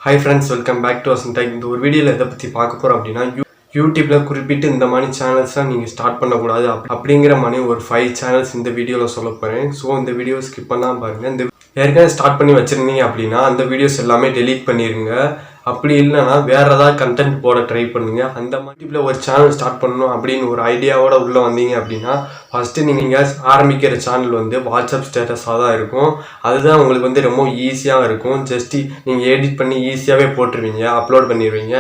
Hi friends, welcome back to Vasanth Tech. இந்த ஒரு வீடியோல எதை பத்தி பார்க்க போறோம் அப்படின்னா YouTubeல குறிப்பிட்டு இந்த மாதிரி சேனல்ஸ்லாம் நீங்க ஸ்டார்ட் பண்ணக்கூடாது அப்படிங்கிற மாதிரி ஒரு 5 சேனல்ஸ் இந்த வீடியோல சொல்ல போறேன். ஸோ இந்த வீடியோ ஸ்கிப் பண்ணாம பாருங்க. இந்த ஏற்கனவே ஸ்டார்ட் பண்ணி வச்சிருந்தீங்க அப்படின்னா அந்த வீடியோஸ் எல்லாமே டெலீட் பண்ணிருங்க. அப்படி இல்லைன்னா வேற ஏதாவது கண்டென்ட் போட ட்ரை பண்ணுங்க. அந்த மாதிரி ஒரு சேனல் ஸ்டார்ட் பண்ணணும் அப்படின்னு ஒரு ஐடியாவோட உள்ள வந்தீங்க அப்படின்னா ஃபர்ஸ்ட் நீங்க ஆரம்பிக்கிற சேனல் வந்து வாட்ஸ்அப் ஸ்டேட்டஸாக தான் இருக்கும். அதுதான் உங்களுக்கு ரொம்ப ஈஸியாக இருக்கும். ஜஸ்ட் நீங்க எடிட் பண்ணி ஈஸியாகவே போட்டுருவீங்க, அப்லோட் பண்ணிடுவீங்க.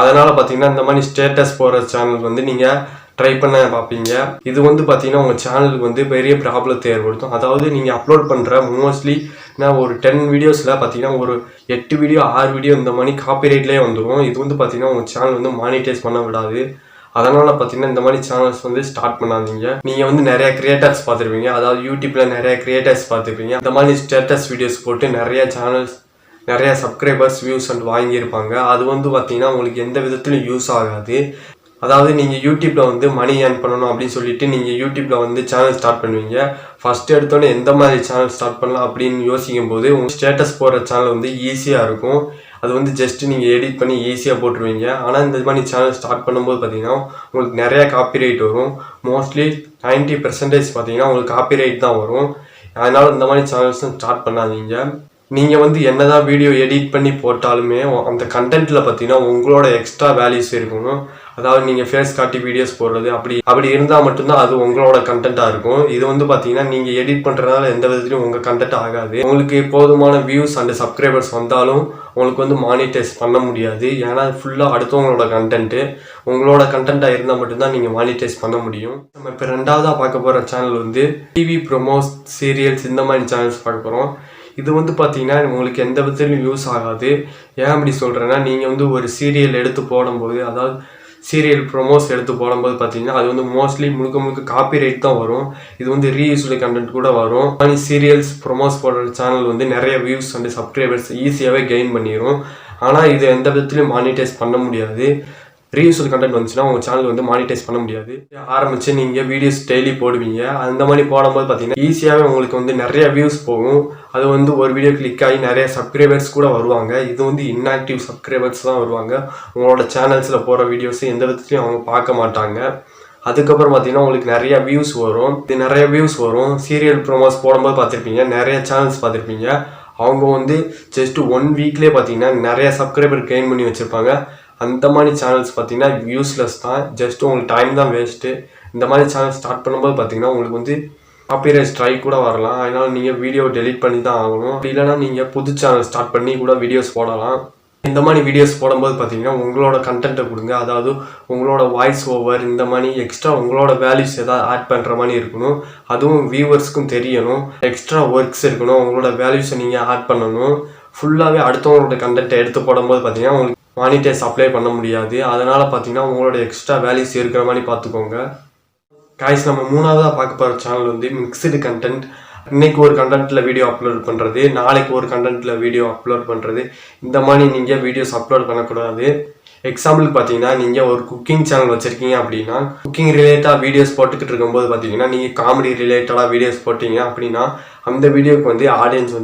அதனால பார்த்தீங்கன்னா இந்த மாதிரி ஸ்டேட்டஸ் போகிற சேனல் நீங்கள் ட்ரை பண்ண பார்ப்பீங்க. இது பார்த்தீங்கன்னா உங்கள் சேனலுக்கு பெரிய ப்ராப்ளத்தை ஏற்படுத்தும். அதாவது நீங்கள் அப்லோட் பண்ணுற மோஸ்ட்லி நான் ஒரு 10 வீடியோஸில் பார்த்தீங்கன்னா ஒரு 8 வீடியோ 6 வீடியோ இந்த மாதிரி காப்பிரைட்லேயே வந்துடும். இது பார்த்தீங்கன்னா உங்கள் சேனல் மானிட்டைஸ் பண்ண விடாது. அதனால் பார்த்தீங்கன்னா இந்த மாதிரி சேனல்ஸ் ஸ்டார்ட் பண்ணாதீங்க. நீங்கள் நிறைய கிரியேட்டர்ஸ் பார்த்துருப்பீங்க. அதாவது யூடியூப்பில் நிறைய கிரியேட்டர்ஸ் பார்த்துருப்பீங்க. இந்த மாதிரி ஸ்டேட்டஸ் வீடியோஸ் போட்டு நிறைய சேனல்ஸ் நிறைய சப்ஸ்கிரைபர்ஸ் வியூஸ் வாங்கியிருப்பாங்க. அது பார்த்தீங்கன்னா உங்களுக்கு எந்த விதத்துலையும் யூஸ் ஆகாது. அதாவது நீங்கள் யூடியூப்பில் மணி ஏர்ன் பண்ணணும் அப்படின்னு சொல்லிட்டு நீங்கள் யூடியூப்பில் சேனல் ஸ்டார்ட் பண்ணுவீங்க. ஃபர்ஸ்ட் எடுத்தோன்னே எந்த மாதிரி சேனல் ஸ்டார்ட் பண்ணலாம் அப்படின்னு யோசிக்கும் போது உங்கள் ஸ்டேட்டஸ் போடுற சேனல் ஈஸியாக இருக்கும். அது ஜஸ்ட் நீங்கள் எடிட் பண்ணி ஈஸியாக போட்டுருவீங்க. ஆனால் இந்த மாதிரி சேனல் ஸ்டார்ட் பண்ணும்போது பார்த்தீங்கன்னா உங்களுக்கு நிறையா காப்பிரைட் வரும். மோஸ்ட்லி 90% பார்த்தீங்கன்னா உங்களுக்கு காப்பிரைட் தான் வரும். அதனால் இந்த மாதிரி சேனல்ஸும் ஸ்டார்ட் பண்ணாதீங்க. நீங்கள் என்னதான் வீடியோ எடிட் பண்ணி போட்டாலுமே அந்த கண்டென்ட்டில் பார்த்தீங்கன்னா உங்களோட எக்ஸ்ட்ரா வேல்யூஸ் இருக்கணும். அதாவது நீங்கள் ஃபேஸ் காட்டி வீடியோஸ் போடுறது அப்படி இருந்தால் மட்டும்தான் அது உங்களோட கண்டென்ட்டாக இருக்கும். இது பார்த்தீங்கன்னா நீங்கள் எடிட் பண்ணுறதுனால எந்த விதத்துலையும் உங்கள் கண்டென்ட் ஆகாது. உங்களுக்கு போதுமான வியூஸ் அண்ட் சப்ஸ்கிரைபர்ஸ் வந்தாலும் உங்களுக்கு மானிட்டைஸ் பண்ண முடியாது. ஏன்னா ஃபுல்லாக அடுத்தவங்களோட கண்டென்ட்டு உங்களோட கண்டென்ட்டாக இருந்தால் மட்டும்தான் நீங்கள் மானிட்டைஸ் பண்ண முடியும். நம்ம இப்போ ரெண்டாவதாக பார்க்க போகிற சேனல் டிவி ப்ரொமோஸ் சீரியல்ஸ் இந்த மாதிரி சேனல்ஸ் பார்க்க போகிறோம். இது பார்த்தீங்கன்னா உங்களுக்கு எந்த விதத்துலையும் யூஸ் ஆகாது. ஏன் அப்படி சொல்கிறேன்னா நீங்கள் ஒரு சீரியல் எடுத்து போடும்போது, அதாவது சீரியல் ப்ரொமோஸ் எடுத்து போடும்போது பார்த்தீங்கன்னா அது மோஸ்ட்லி முழுக்க காப்பிரைட் தான் வரும். இது ரீயூஸ்டு கண்டென்ட் கூட வரும். சீரியல்ஸ் ப்ரொமோஸ் போடுற சேனல் நிறைய வியூஸ் அண்ட் சப்ஸ்கிரைபர்ஸ் ஈஸியாகவே கெயின் பண்ணிடும். ஆனால் இது எந்த விதத்துலையும் மானிட்டைஸ் பண்ண முடியாது. ரீயூஸ்டு கண்டென்ட் வந்துச்சுன்னா உங்கள் சேனல் மானிட்டைஸ் பண்ண முடியாது. ஆரம்பித்து நீங்கள் வீடியோஸ் டெய்லி போடுவீங்க. அந்த மாதிரி போடும்போது பார்த்தீங்கன்னா ஈஸியாகவே உங்களுக்கு நிறைய வியூஸ் போகும். அது ஒரு வீடியோ கிளிக் ஆகி நிறைய சப்ஸ்கிரைபர்ஸ் கூட வருவாங்க. இது இன்ஆக்டிவ் சப்ஸ்கிரைபர்ஸ் தான் வருவாங்க. உங்களோட சேனல்ஸில் போகிற வீடியோஸ் எந்த விதத்துலையும் அவங்க பார்க்க மாட்டாங்க. அதுக்கப்புறம் பார்த்தீங்கன்னா உங்களுக்கு நிறைய வியூஸ் வரும். இது நிறைய வியூஸ் வரும். சீரியல் ப்ரோமோஸ் போடும்போது பார்த்துருப்பீங்க, நிறைய சேனல்ஸ் பார்த்துருப்பீங்க. அவங்க ஜஸ்ட் 1 வீக்லேயே பார்த்தீங்கன்னா நிறைய சப்ஸ்கிரைபர் கெயின் பண்ணி வச்சுருப்பாங்க. அந்த மாதிரி சேனல்ஸ் பார்த்தீங்கன்னா யூஸ்லெஸ் தான். ஜஸ்ட் உங்களுக்கு டைம் தான் வேஸ்ட்டு. இந்த மாதிரி சேனல் ஸ்டார்ட் பண்ணும்போது பார்த்தீங்கன்னா உங்களுக்கு காப்பிரைட் ஸ்ட்ரைக் கூட வரலாம். அதனால் நீங்கள் வீடியோ டெலீட் பண்ணி தான் ஆகணும். அப்படி இல்லைனா நீங்கள் புது சேனல் ஸ்டார்ட் பண்ணி கூட வீடியோஸ் போடலாம். இந்த மாதிரி வீடியோஸ் போடும்போது பார்த்தீங்கன்னா உங்களோட கண்டென்ட்டை கொடுங்க. அதாவது உங்களோட வாய்ஸ் ஓவர் இந்த மாதிரி எக்ஸ்ட்ரா உங்களோட வேல்யூஸ் ஏதாவது ஆட் பண்ணுற மாதிரி இருக்கணும். அதுவும் வியூவர்ஸ்க்கும் தெரியணும். எக்ஸ்ட்ரா ஒர்க்ஸ் இருக்கணும். உங்களோட வேல்யூஸை நீங்கள் ஆட் பண்ணணும். ஃபுல்லாகவே அடுத்தவங்களோட கண்டென்ட்டை எடுத்து போடும்போது பார்த்தீங்கன்னா உங்களுக்கு மானிட்டைஸ் அப்ளை பண்ண முடியாது. அதனால் பார்த்தீங்கன்னா உங்களோட எக்ஸ்ட்ரா வேல்யூஸ் இருக்கிற மாதிரி பார்த்துக்கோங்க. காய்ஸ், நம்ம மூணாவதாக பார்க்க போகிற சேனல் மிக்ஸ்டு கண்டென்ட். இன்னைக்கு ஒரு கண்டென்ட்டில் வீடியோ அப்லோட் பண்ணுறது, நாளைக்கு ஒரு கண்டென்ட்டில் வீடியோ அப்லோட் பண்ணுறது, இந்த மாதிரி நீங்கள் வீடியோஸ் அப்லோட் பண்ணக்கூடாது. எக்ஸாம்பிளுக்கு பார்த்தீங்கன்னா நீங்கள் ஒரு குக்கிங் சேனல் வச்சுருக்கீங்க அப்படின்னா குக்கிங் ரிலேட்டடாக வீடியோஸ் போட்டுக்கிட்டு இருக்கும்போது பார்த்தீங்கன்னா நீங்கள் காமெடி ரிலேட்டடாக வீடியோஸ் போட்டிங்க அப்படின்னா அந்த வீடியோக்கு ஆடியன்ஸ்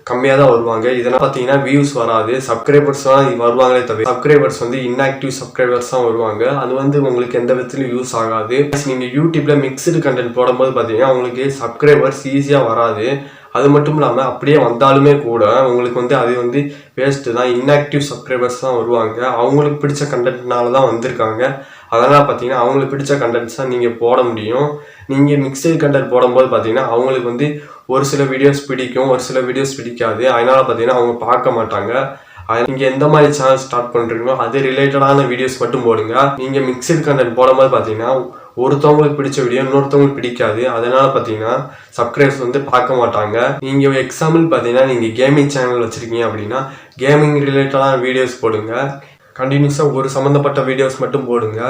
கம்மியாக தான் வருவாங்க. இதனால் பார்த்தீங்கன்னா வியூஸ் வராது. சப்ஸ்கிரைபர்ஸ் தான் வருவாங்களே தவிர சப்ஸ்கிரைபர்ஸ் இன்ஆக்டிவ் சப்ஸ்கிரைபர்ஸ் தான் வருவாங்க. அது உங்களுக்கு எந்த விதத்துலையும் யூஸ் ஆகாது. நீங்கள் யூடியூப்பில் மிக்ஸ்டு கண்டென்ட் போடும்போது பார்த்தீங்கன்னா உங்களுக்கு சப்ஸ்கிரைபர்ஸ் ஈஸியாக வராது. அது மட்டும் இல்லாமல் அப்படியே வந்தாலுமே கூட உங்களுக்கு அது வேஸ்ட்டு தான். இன்ஆக்டிவ் சப்ஸ்கிரைபர்ஸ் தான் வருவாங்க. அவங்களுக்கு பிடிச்ச கண்டென்ட்னால தான் வந்திருக்காங்க. அதனால் பார்த்தீங்கன்னா அவங்களுக்கு பிடிச்ச கண்டென்ட்ஸ் தான் நீங்கள் போட முடியும். நீங்கள் மிக்ஸ்டு கண்டென்ட் போடும்போது பார்த்தீங்கன்னா அவங்களுக்கு ஒரு சில வீடியோஸ் பிடிக்கும், ஒரு சில வீடியோஸ் பிடிக்காது. அதனால் பார்த்தீங்கன்னா அவங்க பார்க்க மாட்டாங்க. நீங்கள் எந்த மாதிரி சேனல் ஸ்டார்ட் பண்ணுறீங்களோ அது ரிலேட்டடான வீடியோஸ் மட்டும் போடுங்க. நீங்கள் மிக்ஸ்டு கண்டென்ட் போடும்போது பார்த்தீங்கன்னா ஒருத்தவங்களுக்கு பிடிச்ச வீடியோ இன்னொருத்தவங்களுக்கு பிடிக்காது. அதனால பார்த்தீங்கன்னா சப்ஸ்கிரைபர்ஸ் பார்க்க மாட்டாங்க. நீங்கள் எக்ஸாம்பிள் பார்த்தீங்கன்னா நீங்கள் கேமிங் சேனல் வச்சுருக்கீங்க அப்படின்னா கேமிங் ரிலேட்டடான வீடியோஸ் போடுங்க. கண்டினியூஸாக ஒரு சம்மந்தப்பட்ட வீடியோஸ் மட்டும் போடுங்க.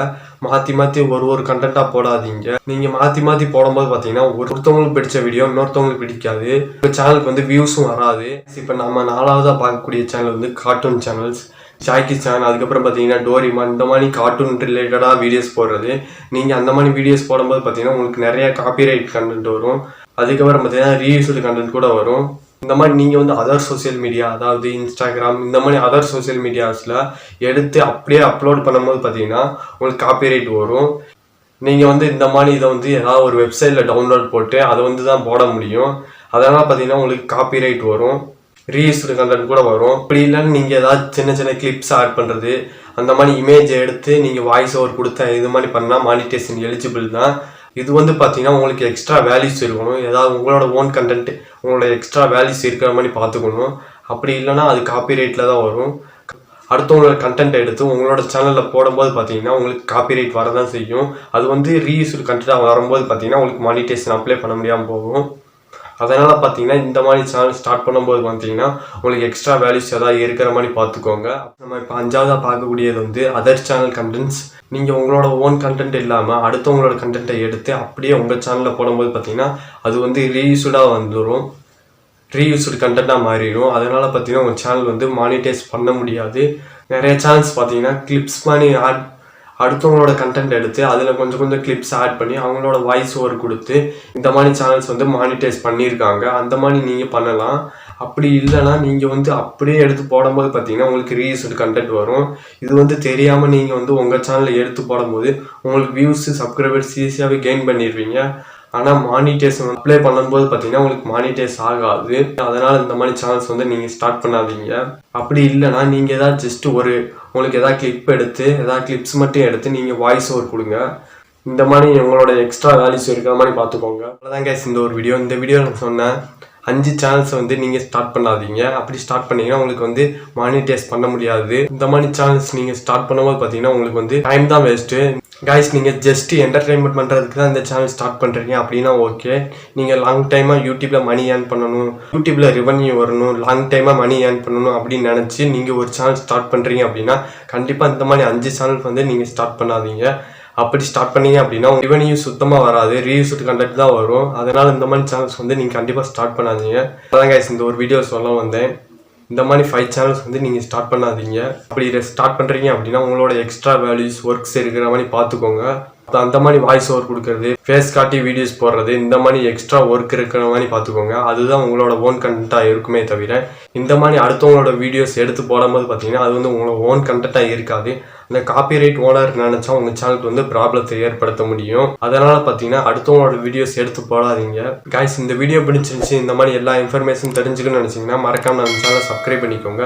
மாற்றி ஒரு கண்டென்ட்டாக போடாதீங்க. நீங்கள் மாற்றி போடும்போது பார்த்தீங்கன்னா ஒருத்தவங்களுக்கு பிடிச்ச வீடியோ இன்னொருத்தவங்களுக்கு பிடிக்காது. இப்போ சேனலுக்கு வியூஸும் வராது. இப்போ நம்ம 4ஆவதாக பார்க்கக்கூடிய சேனல் கார்ட்டூன் சேனல்ஸ். சாய்க்கி சேனல், அதுக்கப்புறம் பார்த்தீங்கன்னா டோரிமான், இந்த மாதிரி கார்ட்டூன் ரிலேட்டடாக வீடியோஸ் போடுறது. நீங்கள் அந்த மாதிரி வீடியோஸ் போடும்போது பார்த்தீங்கன்னா உங்களுக்கு நிறைய காப்பிரைட் கண்டென்ட் வரும். அதுக்கப்புறம் பார்த்தீங்கன்னா ரீயூஸ்டு கண்டென்ட் கூட வரும். இந்த மாதிரி நீங்கள் வந்து அதர் சோசியல் மீடியா, அதாவது இன்ஸ்டாகிராம் இந்த மாதிரி அதர் சோசியல் மீடியாஸில் எடுத்து அப்படியே அப்லோட் பண்ணும்போது பார்த்தீங்கன்னா உங்களுக்கு காப்பிரைட் வரும். நீங்கள் வந்து இந்த மாதிரி இதை வந்து ஏதாவது ஒரு வெப்சைட்டில் டவுன்லோட் போட்டு அதை வந்து தான் போட முடியும். அதனால் பார்த்தீங்கன்னா உங்களுக்கு காப்பிரைட் வரும், ரீயூஸ்டு கண்டென்ட் கூட வரும். அப்படி இல்லைன்னு நீங்கள் ஏதாவது சின்ன சின்ன கிளிப்ஸ் ஆட் பண்ணுறது, அந்த மாதிரி இமேஜ் எடுத்து நீங்கள் வாய்ஸ் ஓவர் கொடுத்த இது மாதிரி பண்ணால் மானிட்டேஷன் எலிஜிபிள் தான். இது வந்து பார்த்தீங்கன்னா உங்களுக்கு எக்ஸ்ட்ரா வேல்யூஸ் இருக்கணும். ஏதாவது உங்களோட ஓன் கண்டென்ட் உங்களோட எக்ஸ்ட்ரா வேல்யூஸ் இருக்கிற மாதிரி பார்த்துக்கணும். அப்படி இல்லைன்னா அது காப்பிரைட்டில் தான் வரும். அடுத்தவங்களோட கண்டென்ட் எடுத்து உங்களோட சேனலில் போடும்போது பார்த்தீங்கன்னா உங்களுக்கு காப்பிரைட் வரதான் செய்யும். அது வந்து ரீயூஸ்டு கண்டென்ட்டாக வரும்போது பார்த்தீங்கன்னா உங்களுக்கு மானிட்டேஷன் அப்ளை பண்ண முடியாமல் போகும். அதனால் பார்த்தீங்கன்னா இந்த மாதிரி சேனல் ஸ்டார்ட் பண்ணும்போது பார்த்தீங்கன்னா உங்களுக்கு எக்ஸ்ட்ரா வேல்யூஸ் ஏதாவது இருக்கிற மாதிரி பார்த்துக்கோங்க. நம்ம இப்போ 5ஆவதாக பார்க்கக்கூடியது வந்து அதர் சேனல் கண்டென்ட்ஸ். நீங்கள் உங்களோட ஓன் கண்டென்ட் இல்லாமல் அடுத்தவங்களோட கண்டென்ட்டை எடுத்து அப்படியே உங்கள் சேனலில் போடும்போது பார்த்தீங்கன்னா அது வந்து ரீயூஸ்டாக வந்துடும், ரீயூஸ்டு கண்டென்ட்டாக மாறிடும். அதனால் பார்த்தீங்கன்னா உங்கள் சேனல் வந்து மானிட்டைஸ் பண்ண முடியாது. நிறைய சேனல்ஸ் பார்த்தீங்கன்னா கிளிப்ஸ் பண்ணி அடுத்தவங்களோட கண்டென்ட் எடுத்து அதில் கொஞ்சம் கிளிப்ஸ் ஆட் பண்ணி அவங்களோட வாய்ஸ் ஓவர் கொடுத்து இந்த மாதிரி சேனல்ஸ் வந்து மானிட்டைஸ் பண்ணியிருக்காங்க. அந்த மாதிரி நீங்கள் பண்ணலாம். அப்படி இல்லைனா நீங்கள் வந்து அப்படியே எடுத்து போடும்போது பார்த்தீங்கன்னா உங்களுக்கு ரீயூஸ்டு கண்டென்ட் வரும். இது வந்து தெரியாமல் நீங்கள் வந்து உங்கள் சேனலில் எடுத்து போடும்போது உங்களுக்கு வியூஸு சப்ஸ்கிரைபர்ஸ் ஈஸியாகவே கெயின் பண்ணிடுவீங்க. ஆனால் மானிட்டேஷன் அப்ளை பண்ணும்போது பார்த்தீங்கன்னா உங்களுக்கு மானிட்டைஸ் ஆகாது. அதனால் இந்த மாதிரி சேனல்ஸ் வந்து நீங்கள் ஸ்டார்ட் பண்ணாதீங்க. அப்படி இல்லைனா நீங்கள் ஏதாவது ஜஸ்ட் உங்களுக்கு எதாவது கிளிப் எடுத்து ஏதாவது கிளிப்ஸ் மட்டும் எடுத்து நீங்கள் வாய்ஸ் ஓவர் கொடுங்க. இந்த மாதிரி உங்களோட எக்ஸ்ட்ரா வேல்யூஸ் இருக்கிற மாதிரி பார்த்துக்கோங்க. அவ்வளோதான் கைஸ் இந்த ஒரு வீடியோ. இந்த வீடியோ நான் சொன்னேன் 5 சேனல்ஸ் வந்து நீங்கள் ஸ்டார்ட் பண்ணாதீங்க. அப்படி ஸ்டார்ட் பண்ணீங்கன்னா உங்களுக்கு வந்து மானிட்டைஸ் பண்ண முடியாது. இந்த மாதிரி சேனல்ஸ் நீங்கள் ஸ்டார்ட் பண்ணும்போது பார்த்தீங்கன்னா உங்களுக்கு வந்து டைம் தான் வேஸ்ட்டு. கைஸ் நீங்கள் ஜஸ்ட் என்டர்டெயின்மெண்ட் பண்ணுறதுக்கு தான் இந்த சேனல் ஸ்டார்ட் பண்ணுறீங்க அப்படின்னா ஓகே. நீங்கள் லாங் டைமாக யூடியூப்பில் மணி ஏர்ன் பண்ணணும், யூடியூப்பில் ரெவன்யூ வரணும், லாங் டைமாக மணி ஏர்ன் பண்ணணும் அப்படின்னு நினச்சி நீங்கள் ஒரு சேனல் ஸ்டார்ட் பண்ணுறீங்க அப்படின்னா கண்டிப்பாக இந்த மாதிரி 5 சேனல் வந்து நீங்கள் ஸ்டார்ட் பண்ணாதீங்க. அப்படி ஸ்டார்ட் பண்ணீங்க அப்படின்னா ரெவன்யூ சுத்தமாக வராது, ரீயூஸ்டு கண்டென்ட் தான் வரும். அதனால் இந்த மாதிரி சேனல்ஸ் வந்து நீங்கள் கண்டிப்பாக ஸ்டார்ட் பண்ணாதீங்க. அதான் கைஸ் இந்த ஒரு வீடியோ சொல்ல வந்தேன். இந்த மாதிரி 5 சேனல்ஸ் வந்து நீங்கள் ஸ்டார்ட் பண்ணாதீங்க. அப்படி இதை ஸ்டார்ட் பண்ணுறீங்க அப்படின்னா உங்களோட எக்ஸ்ட்ரா வேல்யூஸ் ஒர்க்ஸ் இருக்கிற மாதிரி பார்த்துக்கோங்க. அந்த மாதிரி வாய்ஸ் ஓவர் கொடுக்கறது, ஃபேஸ் காட்டி வீடியோஸ் போடுறது, இந்த மாதிரி எக்ஸ்ட்ரா ஒர்க் இருக்கிற மாதிரி பார்த்துக்கோங்க. அதுதான் உங்களோட ஓன் கண்டென்ட்டாக இருக்குமே தவிர இந்த மாதிரி அடுத்தவங்களோட வீடியோஸ் எடுத்து போடும்போது பார்த்தீங்கன்னா அது வந்து உங்களோட ஓன் கண்டென்ட்டாக இருக்காது. அந்த காப்பிரைட் ஓனர் நினச்சா உங்கள் சேனலுக்கு வந்து ப்ராப்ளத்தை ஏற்படுத்த முடியும். அதனால் பார்த்தீங்கன்னா அடுத்தவங்களோட வீடியோஸ் எடுத்து போடாதீங்க. கைஸ் இந்த வீடியோ பிடிச்சிருந்துச்சு, இந்த மாதிரி எல்லா இன்ஃபர்மேஷன் தெரிஞ்சுக்கணும்னு நினச்சிங்கன்னா மறக்காமல் நம்ம சேனலை சப்ஸ்கிரைப் பண்ணிக்கோங்க.